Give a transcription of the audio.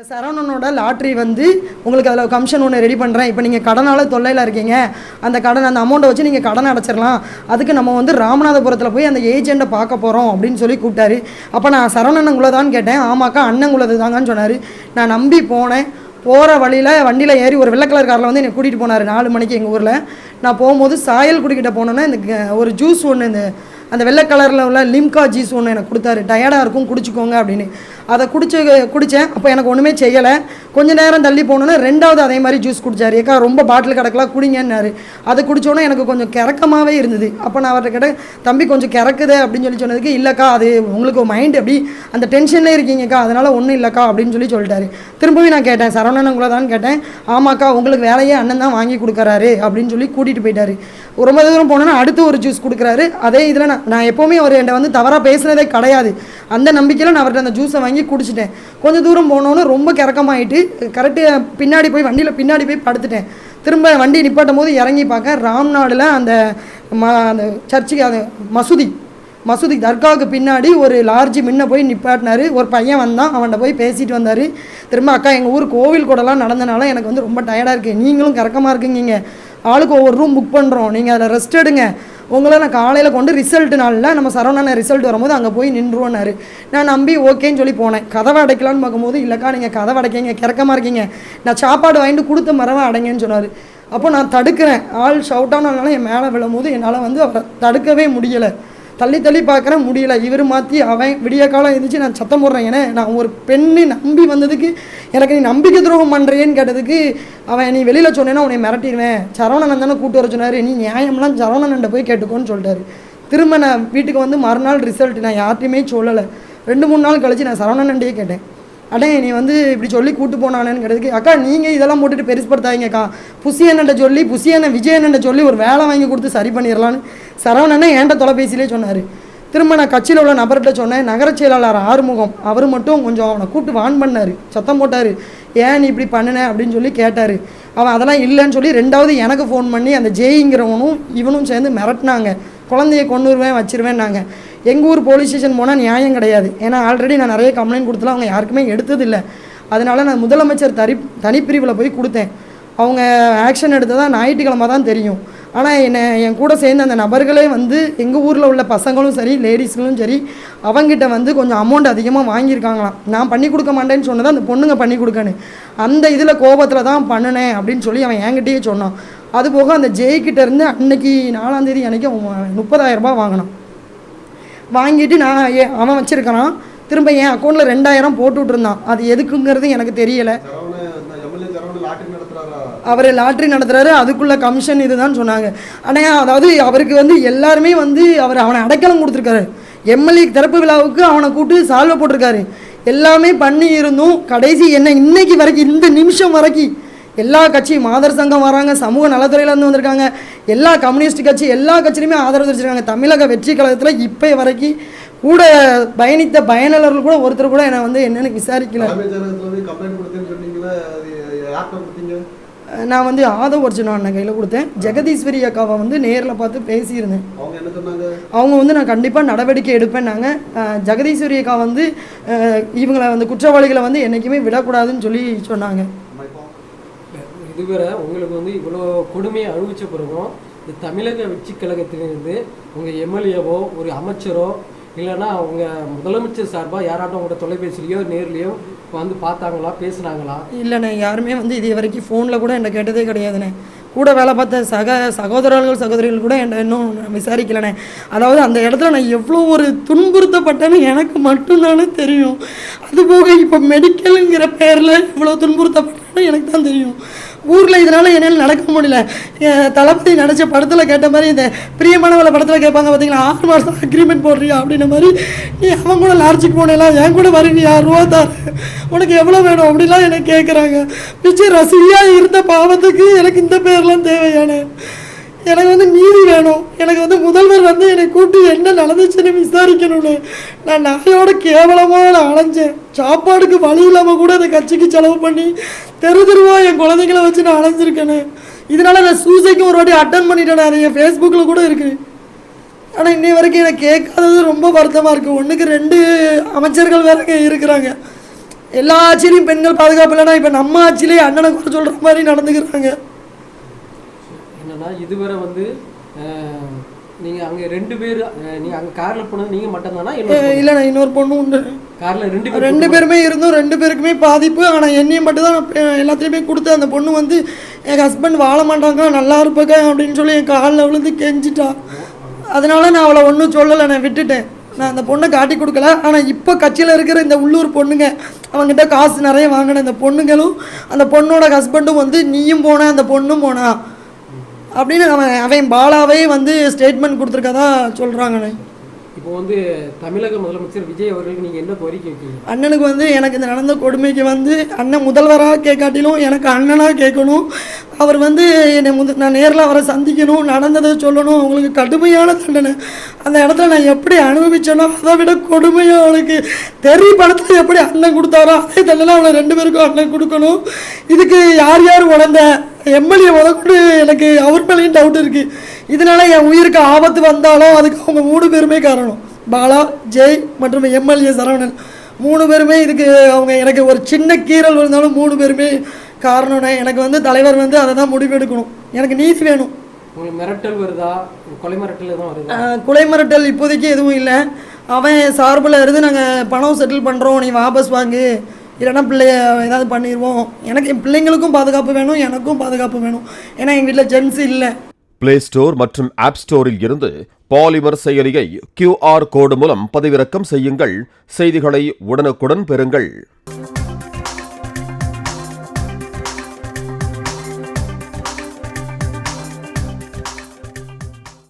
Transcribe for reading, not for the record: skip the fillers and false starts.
சரவணனோட lottery வந்து உங்களுக்கு அதில் கமிஷன் ஒன்று ரெடி பண்ணுறேன். இப்போ நீங்கள் கடனால் தொல்லையில் இருக்கீங்க, அந்த கடன் அந்த அமௌண்ட்டை வச்சு நீங்கள் கடன் அடைச்சிடலாம். அதுக்கு நம்ம வந்து ராமநாதபுரத்தில் போய் அந்த ஏஜெண்ட்டை பார்க்க போகிறோம் அப்படின்னு சொல்லி கூப்பிட்டாரு. அப்போ நான் சரவணனுக்குள்ளதான்னு கேட்டேன். ஆமாக்கா அண்ணங்குள்ளது தாங்கன்னு சொன்னார். நான் நம்பி போனேன். போகிற வழியில் வண்டியில் ஏறி ஒரு வெள்ளை கலர் காரில் வந்து என்னை கூட்டிகிட்டு போனார் 4 மணிக்கு எங்கள் ஊரில். நான் போகும்போது சாயல் குடிக்கிட்ட போனோன்னே இந்த ஒரு ஜூஸ் ஒன்று அந்த வெள்ளை கலரில் உள்ள லிம்கா ஜூஸ் ஒன்று எனக்கு கொடுத்தாரு. டயர்டாக இருக்கும் குடிச்சிக்கோங்க அப்படின்னு. அதை குடித்தேன். அப்போ எனக்கு ஒன்றுமே செய்யலை. கொஞ்சம் நேரம் தள்ளி போனோன்னே 2வது அதே மாதிரி ஜூஸ் குடித்தார். ஏக்கா ரொம்ப பாட்டில் கிடக்கலாம் குடிங்கன்னாரு. அதை குடித்தோன்னே எனக்கு கொஞ்சம் கிறக்கமாகவே இருந்தது. அப்போ நான் அவர்கிட்ட கேட்டேன், தம்பி கொஞ்சம் கிறக்குது அப்படின்னு சொன்னதுக்கு, இல்லைக்கா அது உங்களுக்கு மைண்ட் அப்படி அந்த டென்ஷன்லேயே இருக்கீங்கக்கா, அதனால் ஒன்றும் இல்லைக்கா அப்படின்னு சொல்லிட்டாரு. திரும்பவும் நான் கேட்டேன், சரவணனுக்குள்ளதான்னு கேட்டேன். ஆமாக்கா உங்களுக்கு வேலையே அண்ணன் தான் வாங்கி கொடுக்குறாரு அப்படின்னு சொல்லி கூட்டிகிட்டு போயிட்டாரு. ரொம்ப தூரம் போனோன்னா அடுத்து ஒரு ஜூஸ் கொடுக்குறாரு. அதே இதில் நான் எப்போவுமே அவர் என்கிட்ட வந்து தவறாக பேசுனதே கிடையாது. அந்த நம்பிக்கையில் நான் அவர்கிட்ட அந்த ஜூஸை வாங்கி குடிச்சிட்டேன். கொஞ்சம் தூரம் போனோன்னு ரொம்ப கிறக்கமாயிட்டு கரெக்டு பின்னாடி போய் வண்டியில் பின்னாடி போய் படுத்துட்டேன். திரும்ப வண்டி நிப்பாட்டும் போது இறங்கி பார்க்க ராம்நாடில் அந்த சர்ச்சுக்கு அது மசூதி தர்காவுக்கு பின்னாடி ஒரு லார்ஜ் முன்ன போய் நிப்பாட்டினார். ஒரு பையன் வந்தான், அவன்கிட்ட போய் பேசிட்டு வந்தார். திரும்ப அக்கா எங்கள் ஊர் கோவில் கூடலாம் நடந்தனால எனக்கு வந்து ரொம்ப டயர்டாக இருக்குது, நீங்களும் கிறக்கமாக இருக்குங்க, ஆளுக்கு ஒவ்வொரு ரூம் புக் பண்ணுறோம், நீங்கள் அதில் ரெஸ்ட் எடுங்க, உங்களை நான் காலையில் கொண்டு ரிசல்ட் நாளில் நம்ம சரவணனை ரிசல்ட் வரும்போது அங்கே போய் நின்றுவோன்னாரு. நான் நம்பி ஓகேன்னு சொல்லி போனேன். கதவை அடைக்கலான்னு பார்க்கும்போது, இல்லைக்கா நீங்கள் கதவை அடைக்கிங்க, கிறக்கமாக இருக்கீங்க, நான் சாப்பாடு வாங்கிட்டு கொடுத்த மரவை அடைங்கன்னு சொன்னார். அப்போ நான் தடுக்கிறேன். ஆள் ஷவுட்டானால என் மேலே விழும்போது என்னால் வந்து அவரை தடுக்கவே முடியலை. தள்ளி பார்க்குறேன், முடியலை. இவர் மாற்றி அவன் விடிய காலம் எழுந்திரிச்சு நான் சத்தம் போடுறேன். ஏன்னா நான் ஒரு பெண்ணை நம்பி வந்ததுக்கு எனக்கு நீ நம்பிக்கை துரோகம் பண்ணுறேன்னு கேட்டதுக்கு அவன், நீ வெளியில் சொன்னேன்னா உன்னை மிரட்டிடுவேன், சரவணன் தானே கூப்பிட்டு வர சொன்னார், நீ நியாயம்லாம் சரவணன்ட்ட போய் கேட்டுக்கோன்னு சொல்லிட்டாரு. திரும்ப நான் வீட்டுக்கு வந்து மறுநாள் ரிசல்ட் நான் யார்ட்டையுமே சொல்லலை. 2-3 நாள் கழிச்சு நான் சரவணன்டையே கேட்டேன், அடே நீ வந்து இப்படி சொல்லி கூட்டு போனானேன்னு கேட்டதுக்கு, அக்கா நீங்கள் இதெல்லாம் போட்டுட்டு பெருசுப்படுத்தாங்கக்கா, புசியண்ணன்ட்ட சொல்லி விஜயண்ணன்ட்ட சொல்லி ஒரு வேலை வாங்கி கொடுத்து சரி பண்ணிடலான்னு சரவணனை என்கிட்ட தொலைபேசியிலே சொன்னார். திரும்ப நான் கட்சியில் உள்ள நபர்கிட்ட சொன்னேன். நகரச் செயலாளர் ஆறுமுகம் அவர் மட்டும் கொஞ்சம் அவனை கூப்பிட்டு வான் பண்ணார், சத்தம் போட்டார், ஏன் நீ இப்படி பண்ணினேன் அப்படின்னு சொல்லி கேட்டார். அவன் அதெல்லாம் இல்லைன்னு சொல்லி 2வது எனக்கு ஃபோன் பண்ணி அந்த ஜெயிங்கிறவனும் இவனும் சேர்ந்து மிரட்டினாங்க, குழந்தைய கொண்டுருவேன் வச்சிருவேன்னாங்க. எங்கள் ஊர் போலீஸ் ஸ்டேஷன் போனால் நியாயம் கிடையாது. ஏன்னா ஆல்ரெடி நான் நிறைய கம்ப்ளைண்ட் கொடுத்தலாம், அவங்க யாருக்குமே எடுத்ததில்லை. அதனால் நான் முதலமைச்சர் தனிப்பிரிவில் போய் கொடுத்தேன். அவங்க ஆக்ஷன் எடுத்ததாக ஞாயிற்றுக்கிழமை தான் தெரியும். ஆனால் என் கூட சேர்ந்து அந்த நபர்களே வந்து எங்கள் ஊரில் உள்ள பசங்களும் சரி லேடிஸ்களும் சரி அவங்ககிட்ட வந்து கொஞ்சம் அமௌண்ட் அதிகமாக வாங்கியிருக்காங்களாம். நான் பண்ணி கொடுக்க மாட்டேன்னு சொன்னதை அந்த பொண்ணுங்க பண்ணி கொடுக்கணும், அந்த இதில் கோபத்தில் தான் பண்ணினேன் அப்படின்னு சொல்லி அவன் என்கிட்டயே சொன்னான். அதுபோக அந்த ஜெய்கிட்ட இருந்து அன்னைக்கு 4ஆம் தேதி அன்றைக்கி அவன் 30,000 ரூபாய் வாங்கினான். வாங்கிட்டு அவன் வச்சுருக்கான். திரும்ப என் அக்கௌண்ட்டில் 2,000 போட்டு விட்டுருந்தான். அது எதுக்குங்கிறது எனக்கு தெரியலை. அவர் லாட்ரி நடத்துகிறாரு, அதுக்குள்ள கமிஷன் இதுதான் சொன்னாங்க. ஆனால் அதாவது அவருக்கு வந்து எல்லாருமே வந்து அவனை அடைக்கலம் கொடுத்துருக்காரு. எம்எல்ஏ திறப்பு விழாவுக்கு அவனை கூப்பிட்டு சால்வை போட்டிருக்காரு. எல்லாமே பண்ணி இருந்தும் கடைசி என்ன இன்னைக்கு வரைக்கும் இந்த நிமிஷம் வரைக்கும் எல்லா கட்சியும் மாதர் சங்கம் வராங்க, சமூக நலத்துறையிலேருந்து வந்திருக்காங்க, எல்லா கம்யூனிஸ்ட் கட்சி எல்லா கட்சியிலுமே ஆதரவு தெரிவிச்சிருக்காங்க. தமிழக வெற்றி கழகத்தில் இப்போ வரைக்கும் கூட பயணித்த பயனாளர்கள் கூட ஒருத்தர் கூட என்னை வந்து என்னென்னு விசாரிக்கல. நான் வந்து ஆதவ ஒரிஜினல் அண்ணன் கையில் கொடுத்தேன். ஜெகதீஸ்வரி அக்காவை வந்து நேரில் பார்த்து பேசியிருந்தேன். அவங்க வந்து நான் கண்டிப்பாக நடவடிக்கை எடுப்பேன்னாங்க. ஜெகதீஸ்வரி அக்கா வந்து இவங்களை வந்து குற்றவாளிகளை வந்து என்றைக்குமே விடக்கூடாதுன்னு சொல்லி சொன்னாங்க. இதுவரை உங்களுக்கு வந்து இவ்வளோ கொடுமையை அனுபவிச்ச பிறகும் இந்த தமிழக வெற்றி கழகத்திலிருந்து உங்கள் எம்எல்ஏவோ ஒரு அமைச்சரோ இல்லைன்னா அவங்க முதலமைச்சர் சார்பாக யாராட்டும் உங்களோட தொலைபேசிலையோ நேர்லையோ வந்து பார்த்தாங்களா, பேசுனாங்களா? இல்லைண்ணே, யாருமே வந்து இது வரைக்கும் ஃபோனில் கூட என்னை கேட்டதே கிடையாதுண்ணே. கூட வேலை பார்த்த சகோதரிகள் கூட என்னை இன்னும் விசாரிக்கலண்ணே. அதாவது அந்த இடத்துல நான் எவ்வளோ ஒரு துன்புறுத்தப்பட்டேன்னு எனக்கு மட்டும்தானே தெரியும். அதுபோக இப்போ மெடிக்கலுங்கிற பேரில் இவ்வளோ துன்புறுத்தப்பட்டேன்னு எனக்கு தான் தெரியும். ஊரில் இதனால் என்னால் நடக்க முடியல. தளபதி நினச்ச படத்தில் கேட்ட மாதிரி இந்த பிரியமானவளை படத்தில் கேட்பாங்க பார்த்தீங்களா, 6 மாதம் அக்ரிமெண்ட் போடுறியா அப்படின்ற மாதிரி, நீ அவன் கூட லார்ஜுக்கு போனேலாம் என் கூட வர, நீ 6 ரூபா தார், உனக்கு எவ்வளோ வேணும் அப்படிலாம் எனக்கு கேட்குறாங்க. பிச்சை ரசியாக இருந்த பாவத்துக்கு எனக்கு இந்த பேர்லாம் தேவையான, எனக்கு வந்து நீதி வேணும். எனக்கு வந்து முதல்வர் வந்து என்னை கூப்பிட்டு என்ன நடந்துச்சுன்னு விசாரிக்கணும்னு. நான் நாயோட கேவலமாக நான் அலைஞ்சேன். சாப்பாடுக்கு வழி இல்லாமல் கூட அந்த கட்சிக்கு செலவு பண்ணி தெருவாக என் குழந்தைங்கள வச்சு நான் அலைஞ்சிருக்கேன்னு. இதனால் நான் சூசைக்கும் ஒரு வாட்டி அட்டன் பண்ணிட்டேன். அது என் ஃபேஸ்புக்கில் கூட இருக்குது. ஆனால் இன்னை வரைக்கும் எனக்கு கேட்காதது ரொம்ப வருத்தமாக இருக்குது. 1க்கு 2 அமைச்சர்கள் வேறு இருக்கிறாங்க. எல்லா ஆட்சியிலையும் பெண்கள் பாதுகாப்பு இல்லைன்னா இப்போ நம்ம ஆட்சியிலேயே அண்ணனை குறை சொல்கிற மாதிரி நடந்துக்கிறாங்க. என்னன்னா இதுவரை வந்து நீங்கள் அங்கே 2 பேர் நீங்கள் அங்கே காரில் போனது நீங்கள் மட்டும்தானா? இல்லைண்ணா, இன்னொரு பொண்ணு உண்டு. காரில் 2 பேருமே இருந்தோம். 2 பேருக்குமே பாதிப்பு. ஆனால் என்னையும் மட்டும் தான் எல்லாத்தையுமே கொடுத்து அந்த பொண்ணு வந்து என் ஹஸ்பண்ட் வாழ மாட்டாங்க, நல்லா இருப்பாங்க அப்படின்னு சொல்லி என் காலில் விழுந்து கெஞ்சிட்டா. அதனால நான் அவளை ஒன்றும் சொல்லலை, நான் விட்டுட்டேன். நான் அந்த பொண்ணை காட்டி கொடுக்கல. ஆனால் இப்போ கட்சியில் இருக்கிற இந்த உள்ளூர் பொண்ணுங்க, அவங்ககிட்ட காசு நிறைய வாங்கின இந்த பொண்ணுங்களும் அந்த பொண்ணோட ஹஸ்பண்டும் வந்து நீயும் போன அந்த பொண்ணும் போனா அப்படின்னு அவன் பாலாவே வந்து ஸ்டேட்மெண்ட் கொடுத்துருக்கதா சொல்கிறாங்கண்ணே. இப்போ வந்து தமிழக முதலமைச்சர் விஜய் அவர்களுக்கு நீங்கள் என்ன கோரிக்கை வைக்கீங்க? அண்ணனுக்கு வந்து எனக்கு இந்த நடந்த கொடுமைக்கு வந்து அண்ணன் முதல்வராக கேட்காட்டிலும் எனக்கு அண்ணனாக கேட்கணும். அவர் வந்து என்னை நான் நேரில் அவரை சந்திக்கணும், நடந்ததை சொல்லணும். அவங்களுக்கு கடுமையான தண்டனை அந்த இடத்துல நான் எப்படி அனுபவிச்சேனோ அதை விட கொடுமையாக அவளுக்கு தெரிய படத்தில் எப்படி அண்ணன் கொடுத்தாரோ அதே தண்டனை அவளை 2 பேருக்கும் அண்ணன் கொடுக்கணும். இதுக்கு யார் யார் உணர்ந்த எம்எல்ஏ முதற்கொண்டு எனக்கு அவர் மேலேயும் டவுட் இருக்குது. இதனால என் உயிருக்கு ஆபத்து வந்தாலும் அதுக்கு அவங்க 3 பேருமே காரணம். பாலா, ஜெய் மற்றும் எம்எல்ஏ சரவணன் 3 பேருமே இதுக்கு அவங்க எனக்கு ஒரு சின்ன கீறல் இருந்தாலும் 3 பேருமே காரணம்னே. எனக்கு வந்து தலைவர் வந்து அதை தான் முடிவெடுக்கணும். எனக்கு நீதி வேணும். உங்களுக்கு மிரட்டல் வருதா? கொலை மிரட்டல் எதுவும் வருதா? கொலை மிரட்டல் இப்போதைக்கு எதுவும் இல்லை. அவன் சார்பில் இருந்து நாங்கள் பணம் செட்டில் பண்ணுறோம், நீ வாபஸ் வாங்கு, இல்லைன்னா பிள்ளைய ஏதாவது பண்ணிடுவோம். எனக்கு என் பிள்ளைங்களுக்கும் பாதுகாப்பு வேணும், எனக்கும் பாதுகாப்பு வேணும். ஏன்னா எங்கள் வீட்டில் ஜென்ஸ் இல்லை. பிளே ஸ்டோர் மற்றும் ஆப் ஸ்டோரில் இருந்து பாலிமர் செயலியை QR கோடு மூலம் பதிவிறக்கம் செய்யுங்கள். செய்திகளை உடனுக்குடன் பெறுங்கள்.